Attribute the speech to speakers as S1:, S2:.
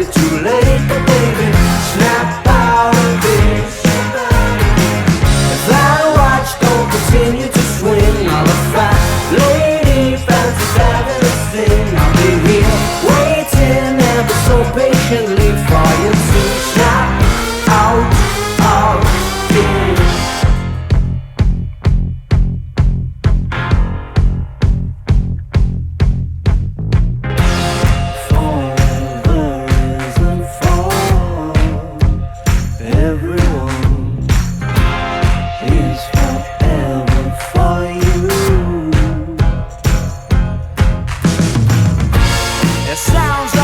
S1: be too late, but baby, snap out of this. If that watch don't continue to swing, all the fat lady fancies having a thing. I'll be here waiting ever so patiently for you to snap out of this. Everyone is forever for you. It sounds